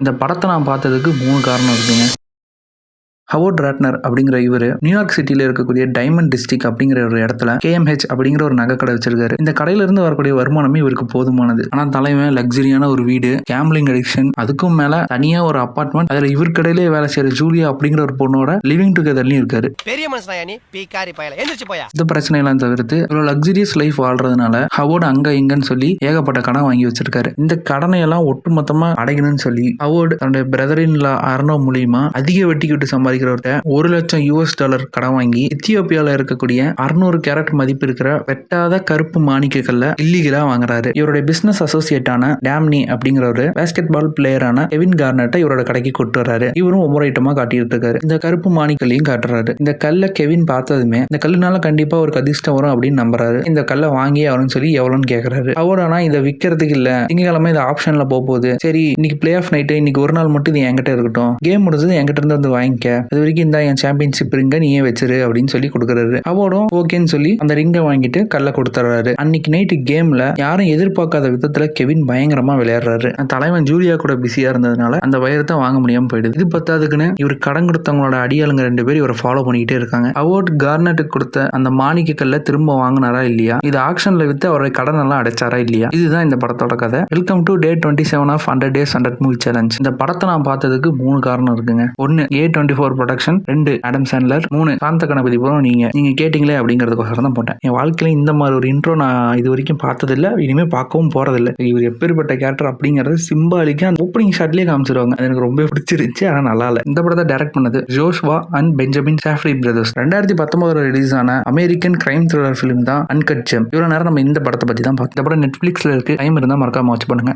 இந்த படத்த நான் பார்த்ததுக்கு 3 காரணம் இருக்குங்க. ஹவோர்ட் ராட்னர் அப்படிங்கிற இவர் நியூயார்க் சிட்டியில் இருக்கக்கூடிய டைமண்ட் டிஸ்ட்ரிக்ட் அப்படிங்கிற ஒரு இடத்துல KMH அப்படிங்கிற ஒரு நகை வச்சிருக்காரு. இந்த கடையில இருந்து வரக்கூடிய வருமானமே இவருக்கு போதுமானது. ஆனா தலைவன் லக்ஸரியான ஒரு வீடு, கேம்பிளிங் அடிக்ஷன், அதுக்கும் மேல தனியா ஒரு அபார்ட்மெண்ட், அதுல இவர் கடையிலே வேலை செய்யற ஜூலியா அப்படிங்கிற ஒரு பொண்ணோட லிவிங் டுகெதர்லயும் இருக்காரு. பெரிய மனுஷனா பீக்காரி பயல எந்திரச்சு போயா. இந்த பிரச்சனை எல்லாம் தவிர்த்து இவ்வளவு லக்ஸரியஸ் லைஃப் வாழ்றதுனால ஹவோர்ட் அங்க இங்கன்னு சொல்லி ஏகப்பட்ட கடன் வாங்கி வச்சிருக்காரு. இந்த கடனை எல்லாம் ஒட்டுமொத்தமா அடைக்கணும்னு சொல்லி ஹவோர்ட் தன்னுடைய பிரதரின் லா அர்னோ மூலியமா அதிக வெட்டி விட்டு சம்பாதிக்கிறவர்கிட்ட $1,00,000 கடன் வாங்கி எத்தியோப்பியால இருக்கக்கூடிய 600 கேரட் மதிப்பு இருக்கிற வெட்டாத கருப்பு மாணிக்கக்கல்ல இல்லீகலா வாங்குறாரு. இவருடைய பிசினஸ் அசோசியேட்டான டேம்னி அப்படிங்கிறவரு பேஸ்கெட் பால் பிளேயரான கெவின் கார்னட்டை இவரோட கடைக்கு கொண்டு வர்றாரு. இவரும் ஒவ்வொரு ஐட்டமா காட்டிட்டு இருக்காரு. இந்த கருப்பு மாணிக்கல்லையும் காட்டுறாரு. இந்த கல்லை கெவின் பார்த்ததுமே இந்த கல்லுனால கண்டிப்பா ஒரு அதிர்ஷ்டம் வரும் அப்படின்னு நம்புறாரு. இந்த கல்லை வாங்கி அவருன்னு சொல்லி எவ்வளோன்னு கேட்கறாரு. அவரோட இதை விற்கிறதுக்கு இல்ல, திங்கக்கிழமை இந்த ஆப்ஷன்ல போகுது, சரி இன்னைக்கு பிளே ஆஃப் நைட்டு, இன்னைக்கு ஒரு நாள் மட்டும் இது என்கிட்ட இருக்கட்டும், கேம் முடிஞ்சது என்கிட்ட இருந்து வந்து வாங்கிக்க, அது வரைக்கும் இந்த என் சாம்பியன்ஷிப் ரிங்க நீயே வச்சிரு அப்படின்னு சொல்லி கொடுக்குறாரு. அவரும் ஓகேன்னு சொல்லி அந்த ரிங்கை வாங்கிட்டு கல்லை கொடுத்துறாரு. அன்னைக்கு நைட்டு கேம்ல யாரும் எதிர்பார்க்காத விதத்துல கெவின் பயங்கரமா விளையாடுறாரு. தலைவன் ஜூலியா கூட பிஸியா இருந்ததுனால அந்த வயரத்தை வாங்க முடியாம போயிடுது. இது பத்தாதுக்குன்னு இவர் கடன் கொடுத்தவங்களோட அடியாளுங்க 2 பேர் இவரை ஃபாலோ பண்ணிக்கிட்டே இருக்காங்க. அவார்ட் கார்னட்டுக்கு கொடுத்த அந்த மாணிக்க கல்லை திரும்ப வாங்கினாரா இல்லையா, இது ஆக்ஷன்ல வித்து அவருடைய கடன் எல்லாம் அடைச்சாரா இல்லையா, இதுதான் இந்த படத்தோட கதை. Welcome to day 27 of 100 Days 100 Movie Challenge. இந்த படத்தை நான் பார்த்ததுக்கு 3 காரணம் இருக்குங்க. 1 A24 ப்ரொடக்ஷன், 2 ஆடம் சாண்ட்லர், 3 சாந்த கணபதி படம் நீங்க கேட்டீங்களே அப்படிங்கிறதுக்கோசரம் தான் போட்டேன். என் வாழ்க்கையில இந்த மாதிரி ஒரு இன்ட்ரோ நான் இது வரைக்கும் பார்த்ததில்லை, இனிமே பார்க்கவும் போறதில்லை. இவர் எப்பேற்பட்ட கேரக்டர் அப்படிங்கிறது சிம்பாலிக்கா ஓப்பனிங் ஷாட்லயே காமிச்சிருவாங்க. அது எனக்கு ரொம்ப பிடிச்சிருந்துச்சு. ஆனா நல்லா இல்ல. இந்த படத்தை டைரக்ட் பண்ணது Joshua and Benjamin Safdie brothers. 2019 release ஆன அமெரிக்கன் கிரைம் த்ரில்லர் ஃபிலிம் தான் அன்கட் ஜெம். இவ்வளவு நேரம் நம்ம இந்த படத்தை பத்தி தான் பார்த்தோம். இந்த படம் நெட்ஃபிளிக்ஸ்ல இருக்கு. டைம் இருந்தா மறக்காம வாட்ச் பண்ணுங்க.